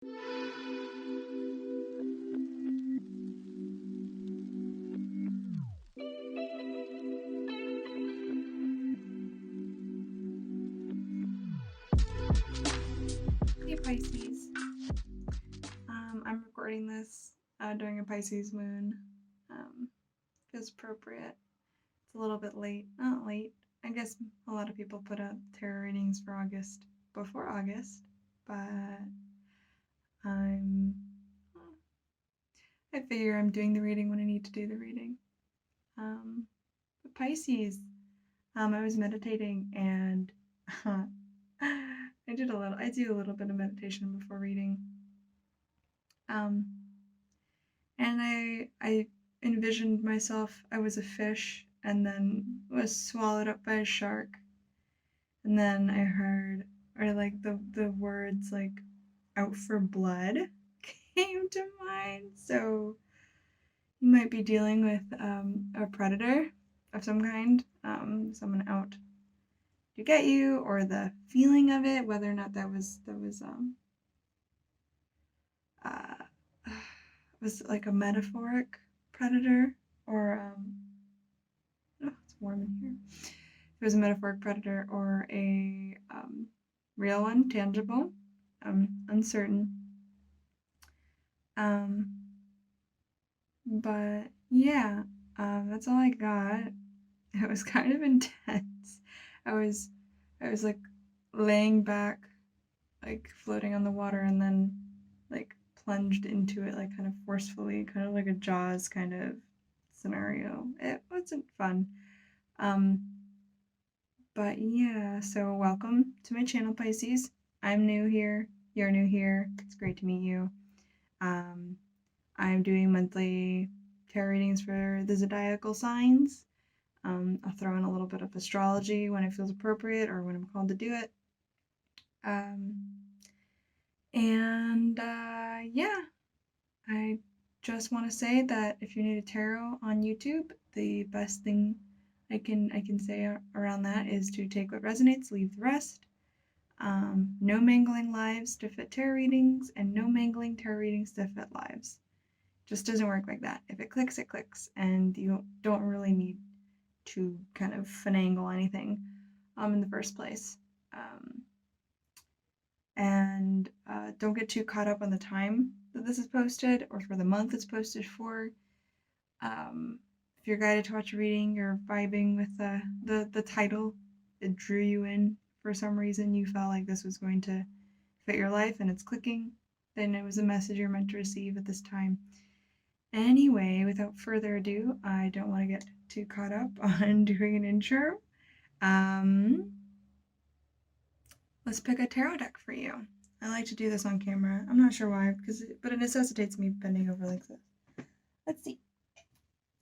Hey Pisces. I'm recording this during a Pisces moon. Feels appropriate. It's a little bit late. Not late. I guess a lot of people put up tarot readings for August before August, but I figure I'm doing the reading when I need to do the reading. But Pisces, I was meditating and I do a little bit of meditation before reading. And I envisioned myself, I was a fish and then was swallowed up by a shark. And then I heard, or like the words like out for blood came to mind. So you might be dealing with a predator of some kind, someone out to get you, or the feeling of it, whether or not that was was like a metaphoric predator, or oh, it's warm in here. It was a metaphoric predator or a real one, tangible, uncertain. But yeah, that's all I got. It was kind of intense. I was like laying back, like floating on the water, and then like plunged into it, like kind of forcefully, kind of like a Jaws kind of scenario. It wasn't fun. But yeah, so welcome to my channel, Pisces. I'm new here. You're new here. It's great to meet you. I'm doing monthly tarot readings for the zodiacal signs. I'll throw in a little bit of astrology when it feels appropriate or when I'm called to do it. Yeah, I just want to say that if you're new to tarot on YouTube, the best thing I can say around that is to take what resonates, leave the rest. No mangling lives to fit tarot readings, and no mangling tarot readings to fit lives. Just doesn't work like that. If it clicks, and you don't really need to kind of finagle anything in the first place. Don't get too caught up on the time that this is posted or for the month it's posted for. If you're guided to watch a reading, you're vibing with the title, it drew you in for some reason, you felt like this was going to fit your life and it's clicking, then it was a message you're meant to receive at this time. Anyway, without further ado, I don't want to get too caught up on doing an intro. Let's pick a tarot deck for you. I like to do this on camera. I'm not sure why, but it necessitates me bending over like this. Let's see.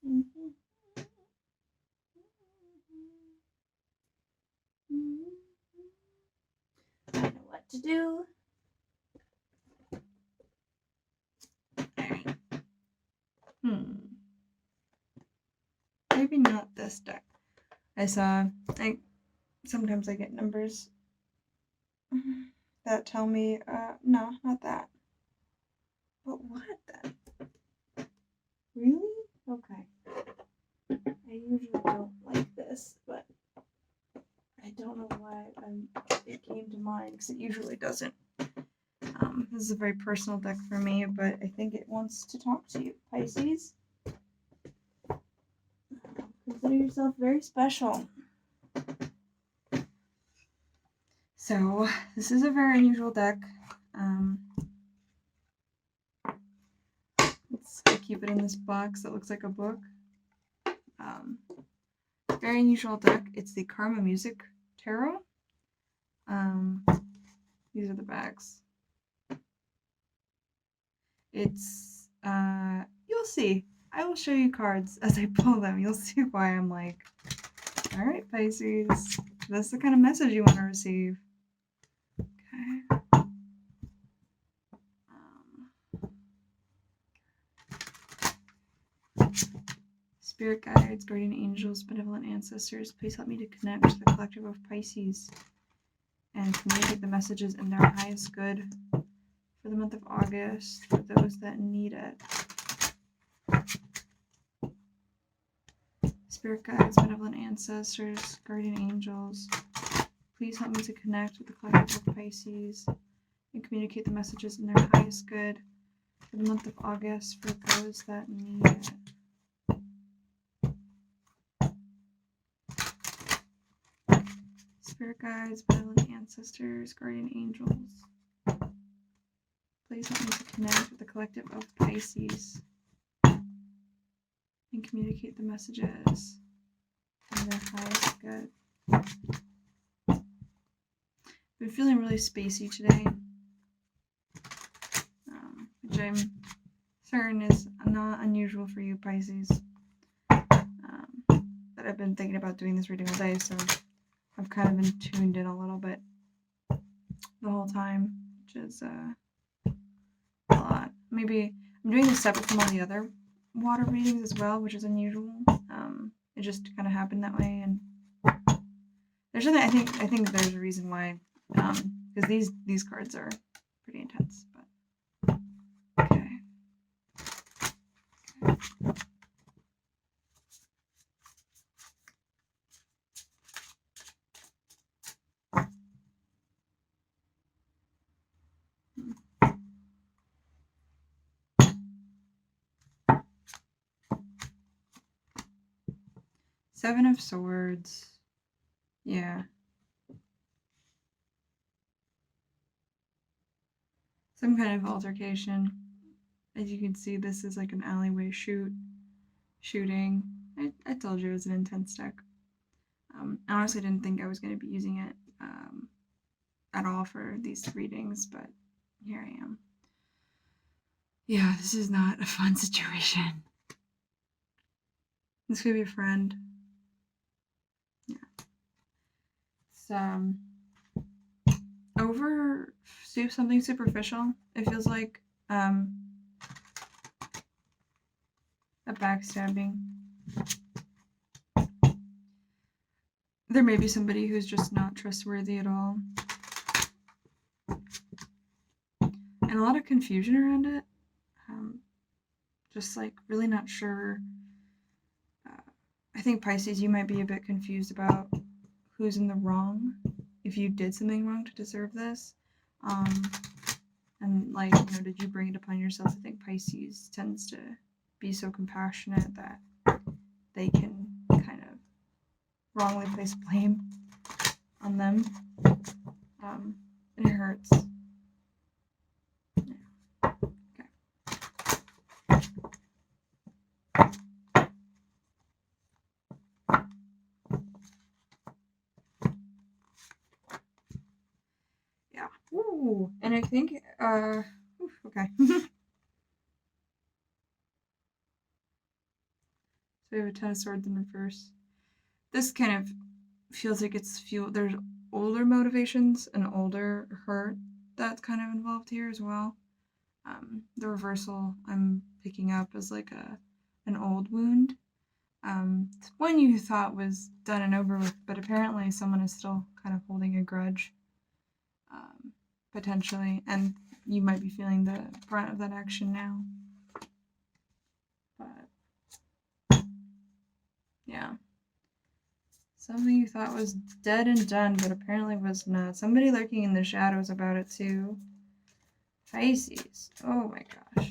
I know what to do. Alright. Maybe not this deck. Sometimes I get numbers that tell me, no, not that. But what then? Really? Okay. I usually don't like this, but I don't know why it came to mind, because it usually doesn't. This is a very personal deck for me, but I think it wants to talk to you, Pisces. Consider yourself very special. So, this is a very unusual deck. I keep it in this box that looks like a book. Very unusual deck. It's the Karma Music Tarot. These are the backs. It's, you'll see. I will show you cards as I pull them. You'll see why I'm like, all right, Pisces, that's the kind of message you want to receive. Okay. Spirit guides, guardian angels, benevolent ancestors, please help me to connect with the collective of Pisces and communicate the messages in their highest good for for the month of August for those that need it. Spirit guides, benevolent ancestors, guardian angels, please help me to connect with the collective of Pisces and communicate the messages in their highest good for the month of August for those that need it. Spirit guides, benevolent ancestors, guardian angels, please help me to connect with the collective of Pisces and communicate the messages in their highest good. Been feeling really spacey today, which I'm certain is not unusual for you, Pisces. But I've been thinking about doing this reading all day, so I've kind of been tuned in a little bit the whole time, which is a lot. Maybe I'm doing this separate from all the other water readings as well, which is unusual. It just kind of happened that way, and there's something I think there's a reason why, because these cards are pretty intense. But okay. 7 of Swords. Yeah. Some kind of altercation. As you can see, this is like an alleyway shooting. I told you it was an intense deck. I honestly didn't think I was going to be using it at all for these readings, but here I am. Yeah, this is not a fun situation. This could be a friend. Yeah. It's over something superficial. It feels like a backstabbing. There may be somebody who's just not trustworthy at all. And a lot of confusion around it. Just like really not sure. I think Pisces, you might be a bit confused about who's in the wrong, if you did something wrong to deserve this. And like, did you bring it upon yourself? I think Pisces tends to be so compassionate that they can kind of wrongly place blame on them. And it hurts. Yeah. Okay. Yeah. Ooh. And I think, okay. So we have a 10 of Swords in reverse. This kind of feels like it's there's older motivations and older hurt that's kind of involved here as well. The reversal I'm picking up as like an old wound. One you thought was done and over with, but apparently someone is still kind of holding a grudge, potentially, and you might be feeling the brunt of that action now. But yeah. Something you thought was dead and done, but apparently was not. Somebody lurking in the shadows about it too. Pisces. Oh my gosh.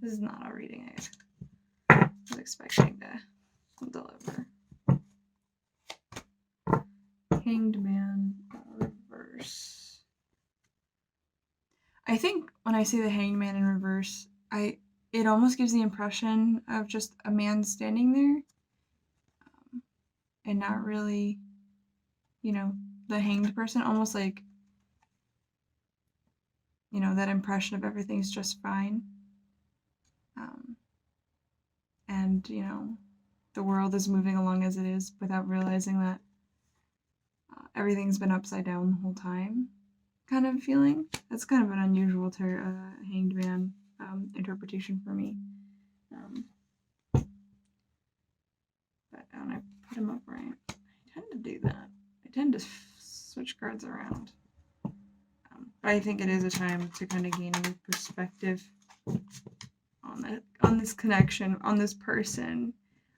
This is not a reading I was expecting to deliver. Hanged Man reverse. I think when I say the Hanged Man in reverse, it almost gives the impression of just a man standing there. And not really, the hanged person, almost like, that impression of everything's just fine. And, the world is moving along as it is without realizing that everything's been upside down the whole time kind of feeling. That's kind of an unusual Hanged Man interpretation for me. But when I put him up right, I tend to do that. I tend to switch cards around. But I think it is a time to kind of gain a new perspective on this connection, on this person.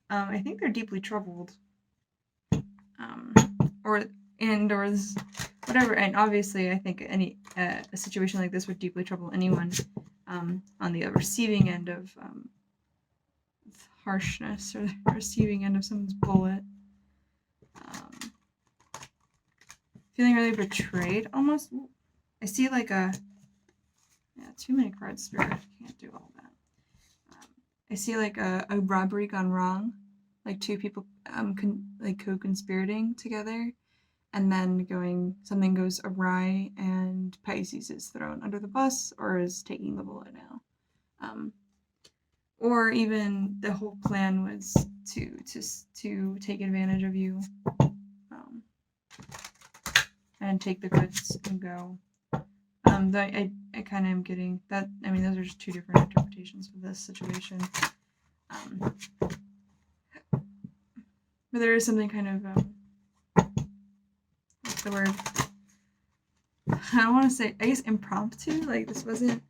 I think they're deeply troubled, or this, whatever. And obviously, I think a situation like this would deeply trouble anyone on the receiving end of harshness, or the receiving end of someone's bullet. Feeling really betrayed, almost. I see like too many cards, Spirit. Can't do all that. I see like a robbery gone wrong, like two people co-conspirating together, and then something goes awry, and Pisces is thrown under the bus or is taking the bullet now. Or even the whole plan was to take advantage of you, and take the goods and go. I kind of am getting that. I mean, those are just two different interpretations for this situation. But there is something kind of what's the word? I don't want to say, I guess, impromptu. Like, this wasn't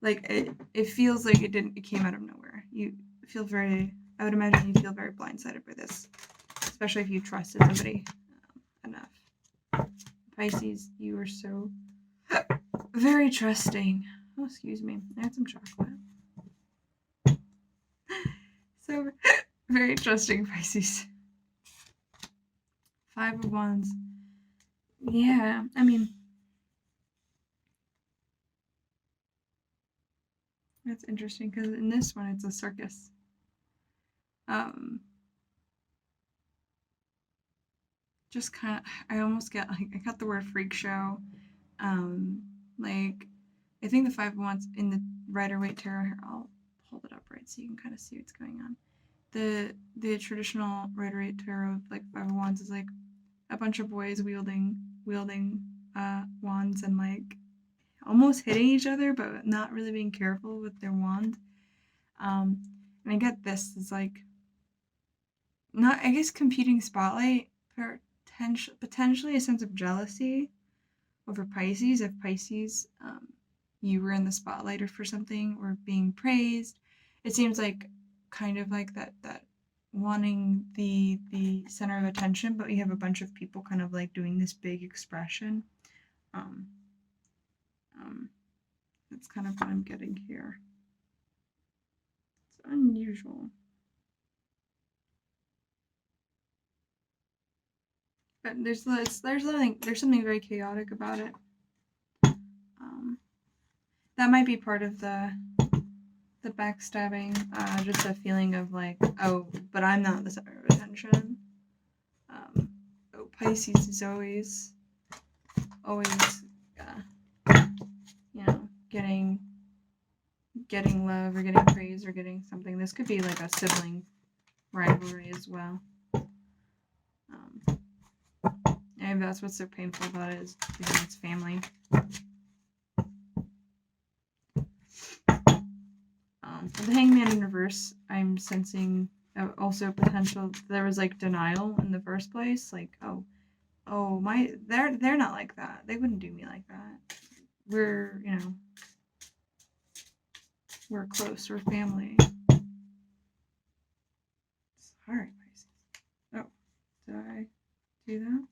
like it feels like it came out of nowhere. You feel very, I would imagine you feel very blindsided by this, especially if you trusted somebody enough. Pisces, you are so very trusting. Oh, excuse me. I had some chocolate. So very trusting, Pisces. 5 of Wands. Yeah, I mean, that's interesting because in this one it's a circus. Just kind of, I almost get like, I got the word freak show. Like, I think the 5 of Wands in the Rider-Waite Tarot, here, I'll hold it up right so you can kind of see what's going on. The traditional Rider-Waite Tarot, like 5 of Wands, is like a bunch of boys wielding wands and like almost hitting each other, but not really being careful with their wand. And I get this is like, not, I guess, competing spotlight, potentially a sense of jealousy over Pisces. If Pisces, you were in the spotlight or for something or being praised, it seems like kind of like that wanting the center of attention, but you have a bunch of people kind of like doing this big expression. That's kind of what I'm getting here. It's unusual. But there's something very chaotic about it. That might be part of the backstabbing, just a feeling of like, oh, but I'm not the center of attention. Pisces is always, getting love or getting praise or getting something. This could be like a sibling rivalry as well. And that's what's so painful about it, is because it's family. The Hangman in reverse, I'm sensing also potential. There was like denial in the first place, like, they're not like that. They wouldn't do me like that. We're close. We're family. Sorry, Pisces. Oh, did I do that?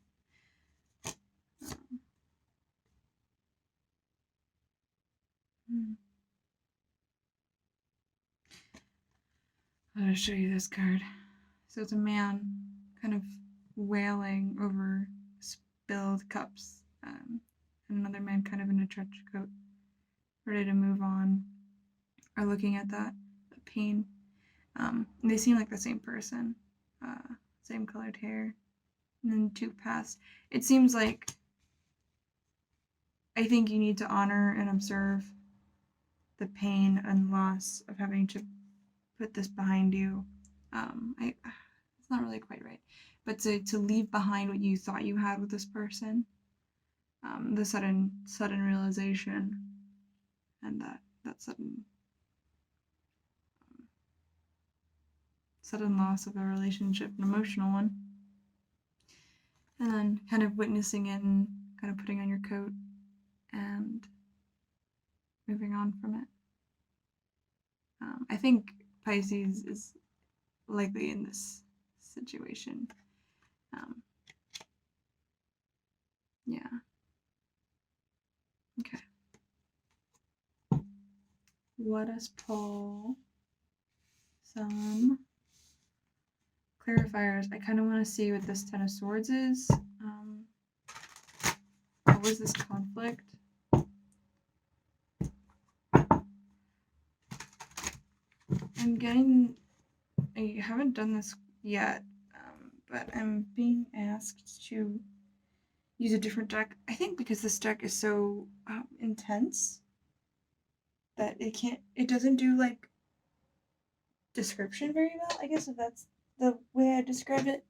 I'm going to show you this card. So it's a man kind of wailing over spilled cups, and another man kind of in a trench coat, ready to move on, or looking at the pain. They seem like the same person, same colored hair, and then 2 past. It seems like, I think you need to honor and observe the pain and loss of having to put this behind you. It's not really quite right, but to leave behind what you thought you had with this person, the sudden realization, and that sudden loss of a relationship, an emotional one, and then kind of witnessing it and kind of putting on your coat and moving on from it. I think Pisces is likely in this situation. Yeah. Okay. Let us pull some clarifiers. I kind of want to see what this Ten of Swords is. What was this conflict? I'm getting. I haven't done this yet, but I'm being asked to use a different deck. I think because this deck is so intense that it doesn't do like description very well. I guess if that's the way I described it.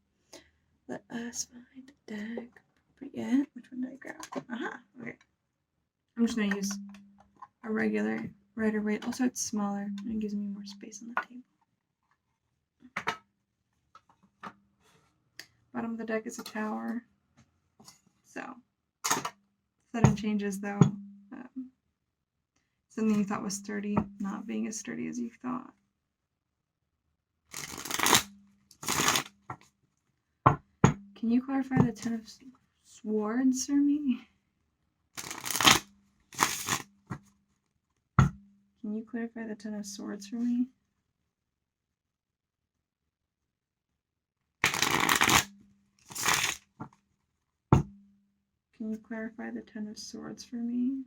Let us find the deck. Yeah, which one did I grab? Aha, okay. I'm just gonna use a regular Rider-Waite. Also, it's smaller and it gives me more space on the table. Bottom of the deck is a tower. So, sudden changes though. Something you thought was sturdy, not being as sturdy as you thought. Can you clarify the Ten of Swords for me? Can you clarify the Ten of Swords for me? Can you clarify the Ten of Swords for me?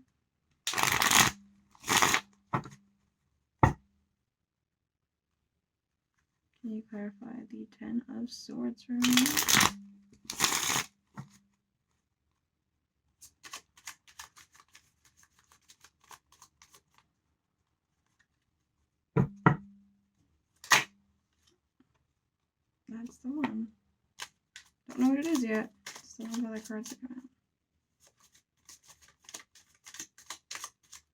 Can you clarify the Ten of Swords for me? That's the one. Don't know what it is yet. Still have other cards that come out.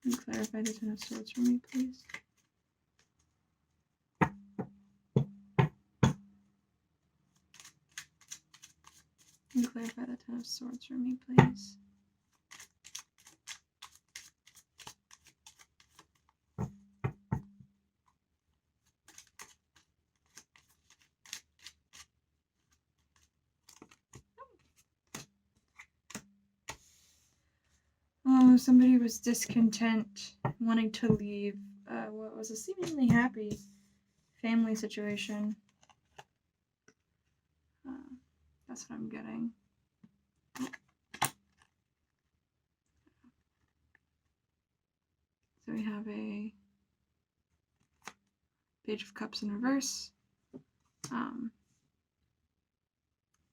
Can you clarify the Ten of Swords for me, please? Can you clarify the Ten of Swords for me, please? Oh, somebody was discontent, wanting to leave what was a seemingly happy family situation. That's what I'm getting. So we have a Page of Cups in reverse.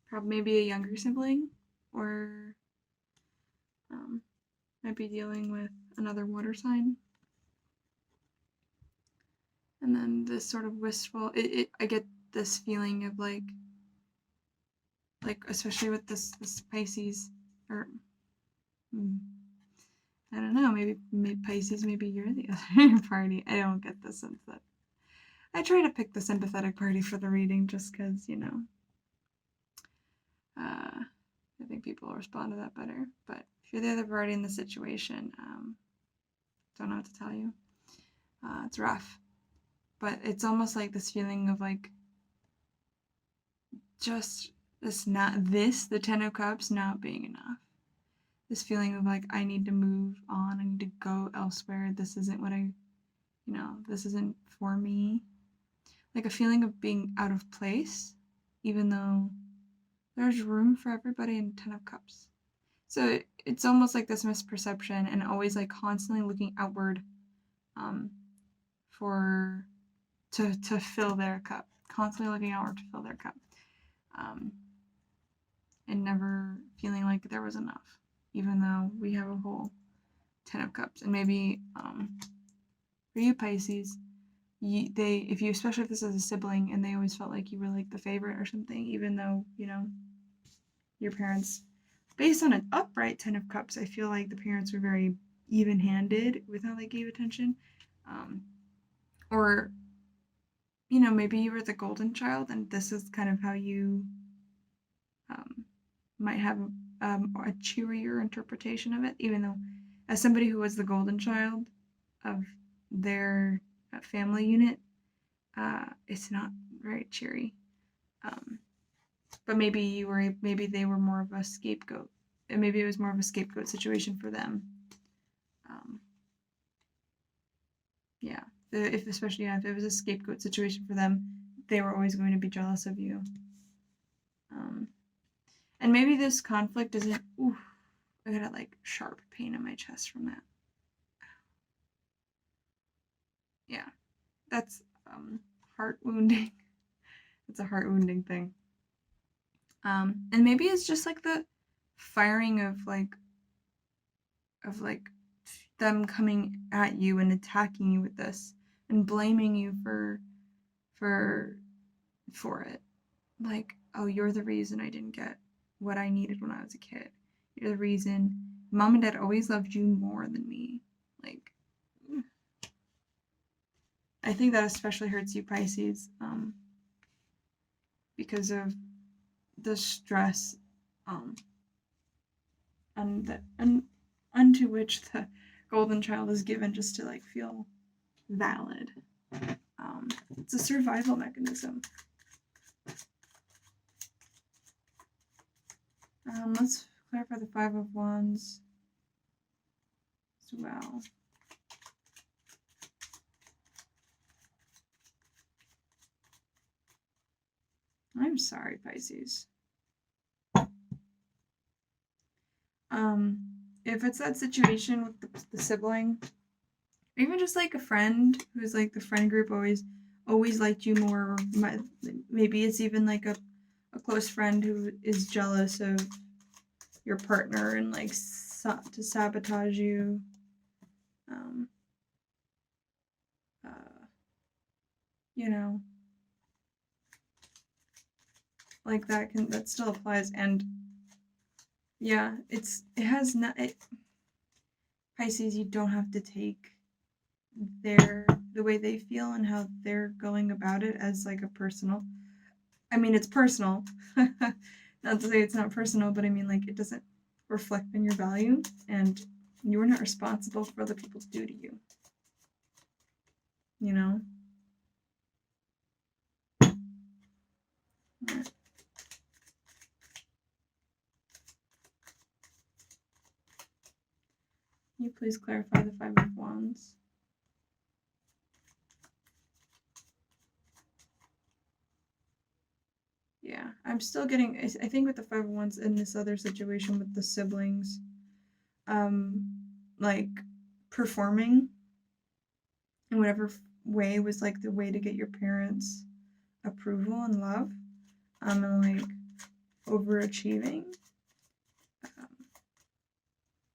Probably maybe a younger sibling, or might be dealing with another water sign. And then this sort of wistful, I get this feeling of like especially with this Pisces, or I don't know, maybe Pisces, maybe you're the other party. I don't get the sense that. I try to pick the sympathetic party for the reading just because, you know, I think people will respond to that better. But if you're the other party in the situation, don't know what to tell you. It's rough. But it's almost like this feeling of like just the Ten of Cups not being enough. This feeling of like, I need to move on, I need to go elsewhere, this isn't what this isn't for me. Like a feeling of being out of place, even though there's room for everybody in Ten of Cups. So it's almost like this misperception and always like constantly looking outward to fill their cup. Constantly looking outward to fill their cup. And never feeling like there was enough, even though we have a whole Ten of Cups. And maybe for you Pisces, especially if this is a sibling and they always felt like you were like the favorite or something, even though, you know, your parents, based on an upright Ten of Cups, I feel like the parents were very even-handed with how they gave attention. Or, you know, maybe you were the golden child and this is kind of how you might have a cheerier interpretation of it, even though as somebody who was the golden child of their family unit, it's not very cheery. But maybe they were more of a scapegoat, and maybe it was more of a scapegoat situation for them. Yeah, especially if it was a scapegoat situation for them, they were always going to be jealous of you. And maybe this conflict isn't. Ooh, I got a like sharp pain in my chest from that. Yeah, that's heart wounding. It's a heart wounding thing. And maybe it's just like the firing of them coming at you and attacking you with this and blaming you for it. Like, oh, you're the reason I didn't get what I needed when I was a kid. You're the reason mom and dad always loved you more than me. Like, I think that especially hurts you, Pisces, because of the stress unto which the golden child is given just to like feel valid. It's a survival mechanism. Let's clarify the Five of Wands as well. I'm sorry, Pisces. If it's that situation with the sibling, or even just like a friend who's like the friend group always liked you more, or maybe it's even like a close friend who is jealous of your partner and like to sabotage you. You know, like that still applies. And yeah, it has not. Pisces, you don't have to take the way they feel and how they're going about it as like a personal. I mean, it's personal. Not to say it's not personal, but I mean, like, it doesn't reflect on your value, and you are not responsible for other people's do to you. You know? Right. Can you please clarify the Five of Wands? Yeah, I'm still getting, I think with the Five of Wands in this other situation with the siblings, like performing in whatever way was like the way to get your parents' approval and love, and like overachieving.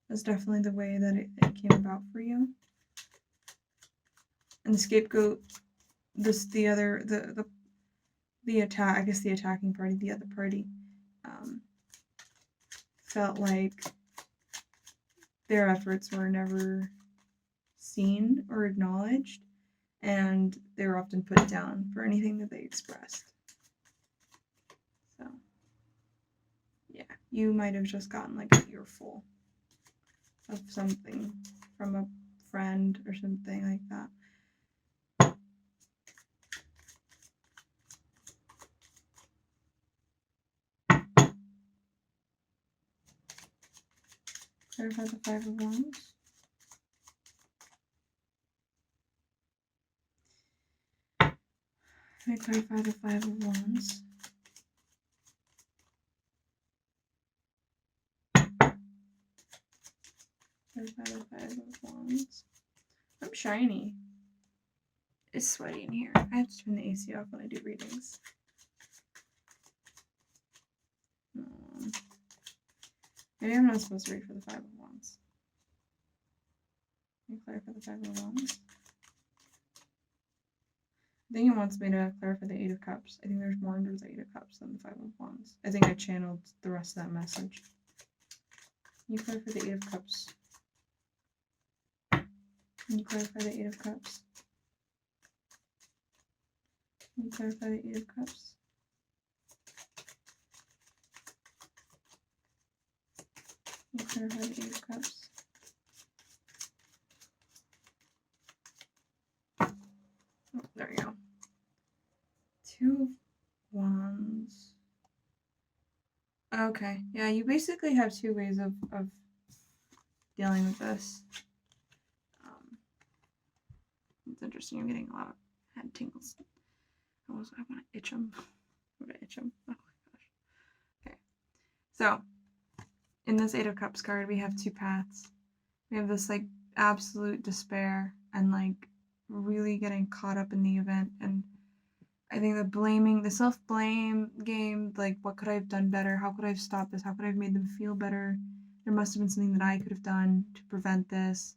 That's definitely the way that it came about for you. And the scapegoat, the attacking party, the other party, felt like their efforts were never seen or acknowledged, and they were often put down for anything that they expressed. So, yeah, you might have just gotten like an earful of something from a friend or something like that. Clarify the Five of Wands. Let me clarify the Five of Wands. Clarify the Five of Wands. I'm shiny. It's sweaty in here. I have to turn the AC off when I do readings. Maybe I'm not supposed to read for the Five of Wands. Can you clarify the Five of Wands? I think it wants me to clarify the Eight of Cups. I think there's more under the Eight of Cups than the Five of Wands. I think I channeled the rest of that message. Can you clarify the Eight of Cups? Can you clarify the Eight of Cups? Can you clarify the Eight of Cups? Can you clarify the Eight of Cups? Okay. Yeah, you basically have two ways of dealing with this. It's interesting. I'm getting a lot of head tingles. I want to itch them. I'm going to itch them. Oh my gosh. Okay. So, in this Eight of Cups card, we have two paths. We have this, like, absolute despair and, like, really getting caught up in the event. And I think the self-blame game, like, what could I have done better? How could I have stopped this? How could I have made them feel better? There must have been something that I could have done to prevent this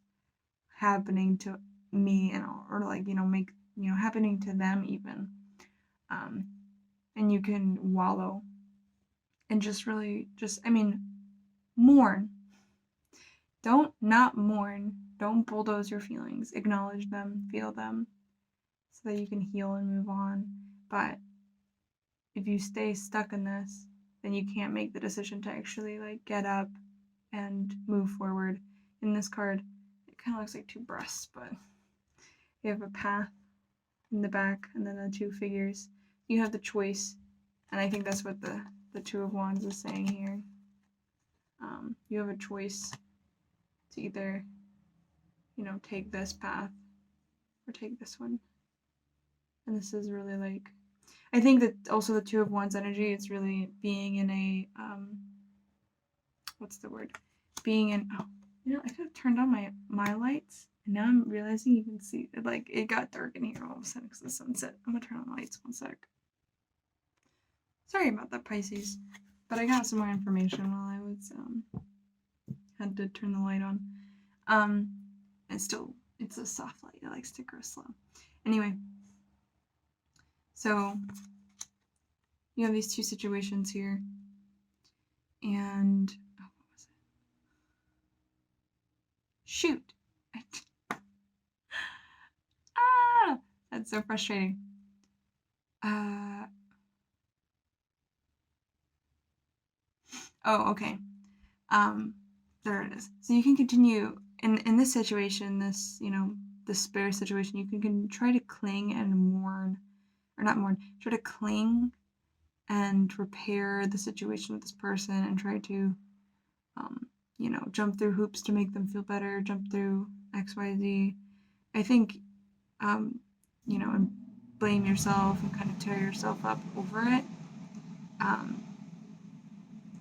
happening to me, or like, make, happening to them even. And you can wallow and just really mourn. Don't not mourn. Don't bulldoze your feelings. Acknowledge them, feel them, so that you can heal and move on. But if you stay stuck in this, then you can't make the decision to actually, like, get up and move forward. In this card, it kind of looks like two breasts, but you have a path in the back and then the two figures. You have the choice, and I think that's what the Two of Wands is saying here. You have a choice to either, take this path or take this one. And this is really, like, I think that also the Two of Wands energy, it's really being in a, what's the word? Being in, I could have turned on my lights, and now I'm realizing you can see, like, it got dark in here all of a sudden because of the sunset. I'm gonna turn on the lights one sec. Sorry about that, Pisces, but I got some more information while I was, had to turn the light on. And still, it's a soft light. It likes to grow slow. Anyway, so you have these two situations here, and what was it? Shoot! That's so frustrating. Oh, okay. There it is. So you can continue in this situation, this, despair situation. You can try to cling and mourn, or not mourn. Try to cling and repair the situation with this person, and try to, jump through hoops to make them feel better. Jump through X, Y, Z. I think, and blame yourself and kind of tear yourself up over it.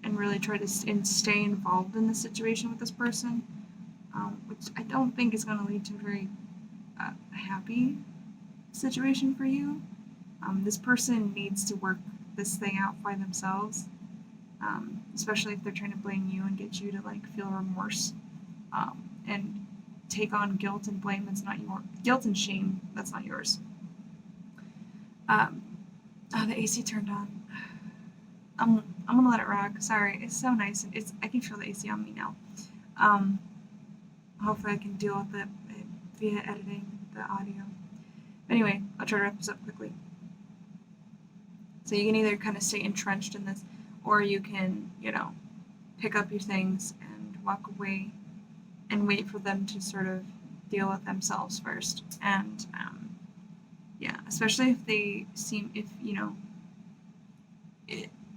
And really try to stay involved in the situation with this person, which I don't think is going to lead to a very happy situation for you. This person needs to work this thing out by themselves, especially if they're trying to blame you and get you to, like, feel remorse, and take on guilt and blame that's not yours. Guilt and shame that's not yours. The AC turned on. I'm gonna let it rock. Sorry, it's so nice. I can feel the AC on me now. Hopefully I can deal with it via editing the audio. Anyway, I'll try to wrap this up quickly. So you can either kind of stay entrenched in this, or you can, pick up your things and walk away and wait for them to sort of deal with themselves first. And especially if they seem,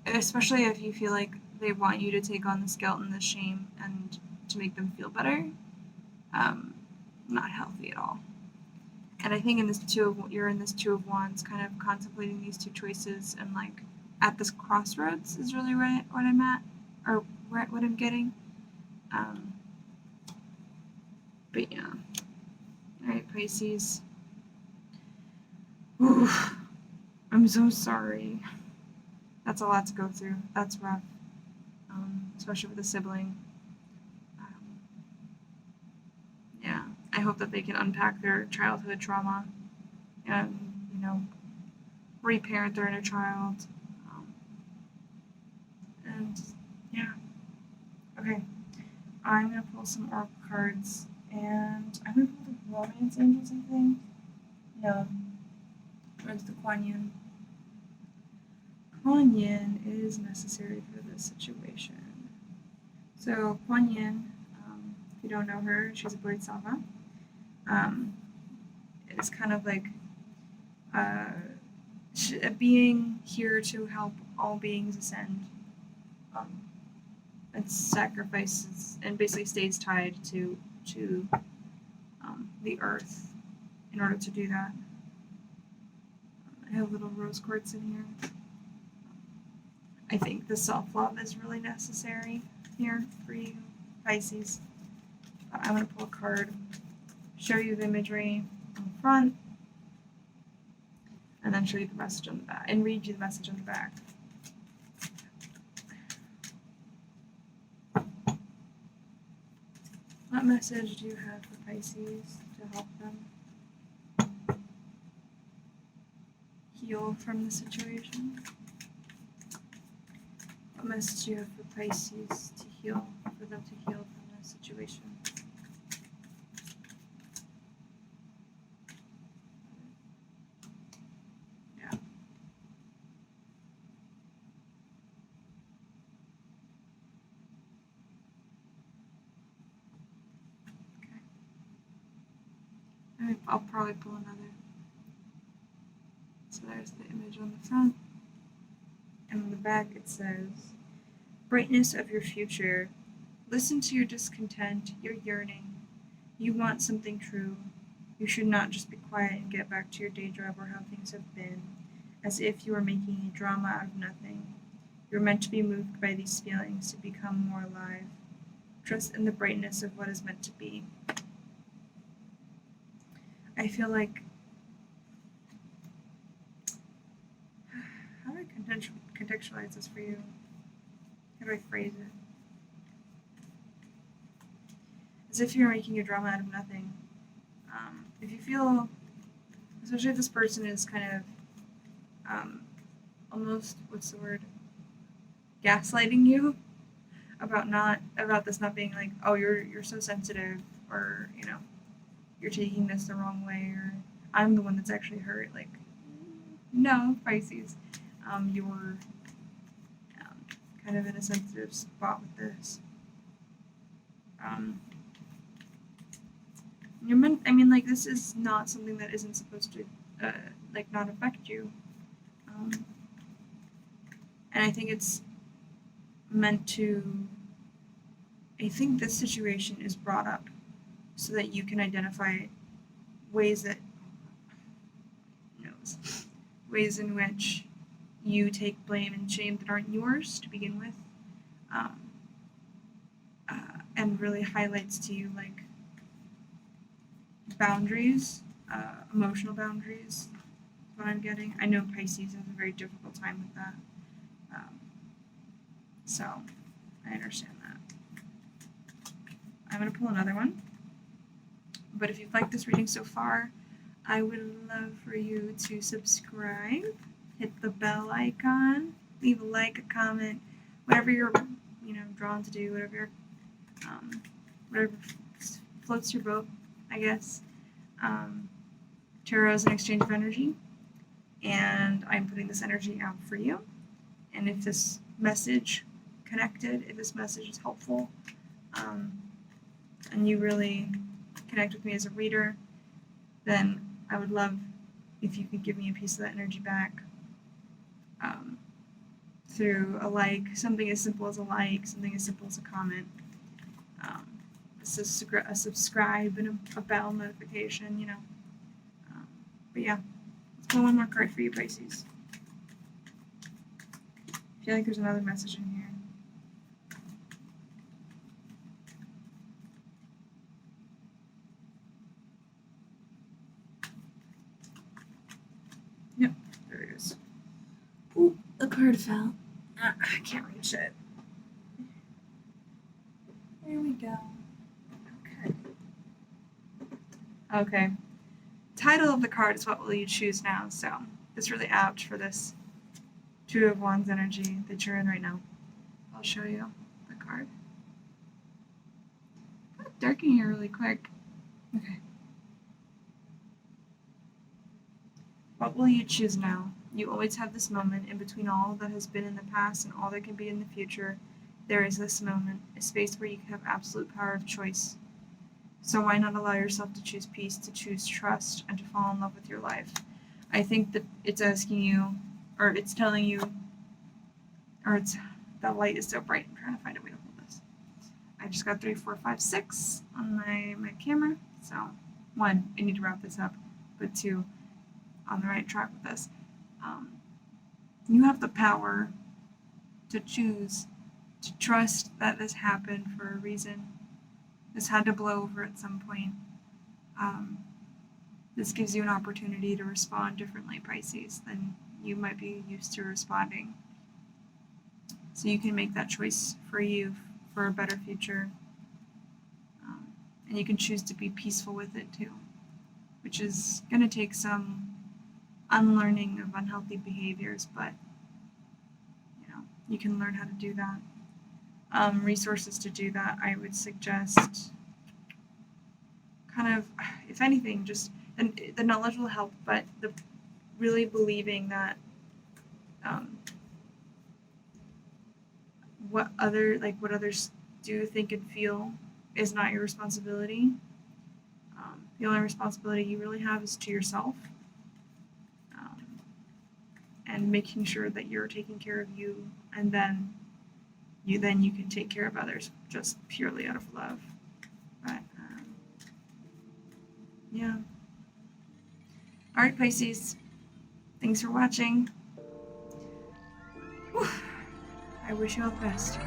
especially if you feel like they want you to take on this guilt and this shame and to make them feel better, not healthy at all. And I think you're in this Two of Wands, kind of contemplating these two choices, and, like, at this crossroads is really what I'm at, or what I'm getting. But yeah. Alright, Pisces. Oof. I'm so sorry. That's a lot to go through. That's rough. Especially with a sibling. Yeah. I hope that they can unpack their childhood trauma and, reparent their inner child. And yeah. Okay. I'm going to pull some oracle cards, and I'm going to pull the romance angels, I think. No. Or it's the Kuan Yin. Kuan Yin is necessary for this situation. So Kuan Yin, if you don't know her, she's a Bodhisattva. It's kind of like a being here to help all beings ascend, it sacrifices and basically stays tied to the earth in order to do that. I have little rose quartz in here. I think the self-love is really necessary here for you, Pisces. I'm going to pull a card, show you the imagery on the front, and then show you the message on the back, and read you the message on the back. What message do you have for Pisces to help them heal from the situation? What message do you have for Pisces to heal, for them to heal from the situation? Yeah. Okay. I'll probably pull another. So there's the image on the front. And on the back it says, brightness of your future. Listen to your discontent, your yearning. You want something true. You should not just be quiet and get back to your day job or how things have been, as if you were making a drama out of nothing. You're meant to be moved by these feelings to become more alive. Trust in the brightness of what is meant to be. I feel like, how do I contextualize this for you? How do I phrase it? As if you're making a drama out of nothing. If you feel, especially if this person is kind of almost, what's the word, gaslighting you about this not being like, oh, you're so sensitive, or you're taking this the wrong way, or I'm the one that's actually hurt. Like, no, Pisces, you're kind of in a sensitive spot with this. This is not something that isn't supposed to, not affect you. And I think it's meant to, I think this situation is brought up so that you can identify ways in which you take blame and shame that aren't yours to begin with, and really highlights to you boundaries, emotional boundaries, is what I'm getting. I know Pisces has a very difficult time with that, so I understand that. I'm going to pull another one, but if you've liked this reading so far, I would love for you to subscribe, hit the bell icon, leave a like, a comment, whatever you're drawn to do, whatever floats your boat, I guess. Tarot is an exchange of energy, and I'm putting this energy out for you. And if this message connected, if this message is helpful, and you really connect with me as a reader, then I would love if you could give me a piece of that energy back, through a like, something as simple as a like, something as simple as a comment, a subscribe and a bell notification, but yeah, let's pull one more card for you, Pisces. I feel like there's another message in here. Yep, there it is. Ooh, the card fell. I can't reach it. There we go. Okay. Title of the card is What Will You Choose Now? So it's really apt for this Two of Wands energy that you're in right now. I'll show you the card. It got dark in here really quick. Okay. What will you choose now? You always have this moment in between all that has been in the past and all that can be in the future. There is this moment, a space where you can have absolute power of choice. So why not allow yourself to choose peace, to choose trust, and to fall in love with your life? I think that it's asking you, or it's telling you, or it's the light is so bright. I'm trying to find a way to hold this. I just got 3, 4, 5, 6 on my camera. So 1, I need to wrap this up, but 2, on the right track with this. You have the power to choose to trust that this happened for a reason. This had to blow over at some point. This gives you an opportunity to respond differently, Pisces, than you might be used to responding. So you can make that choice for you for a better future. And you can choose to be peaceful with it too, which is going to take some unlearning of unhealthy behaviors, but you can learn how to do that. Resources to do that, I would suggest kind of, if anything, just the knowledge will help, but the really believing that what others do, think, and feel is not your responsibility. The only responsibility you really have is to yourself, and making sure that you're taking care of you, and then you can take care of others just purely out of love. But yeah. All right, Pisces. Thanks for watching. Whew. I wish you all the best.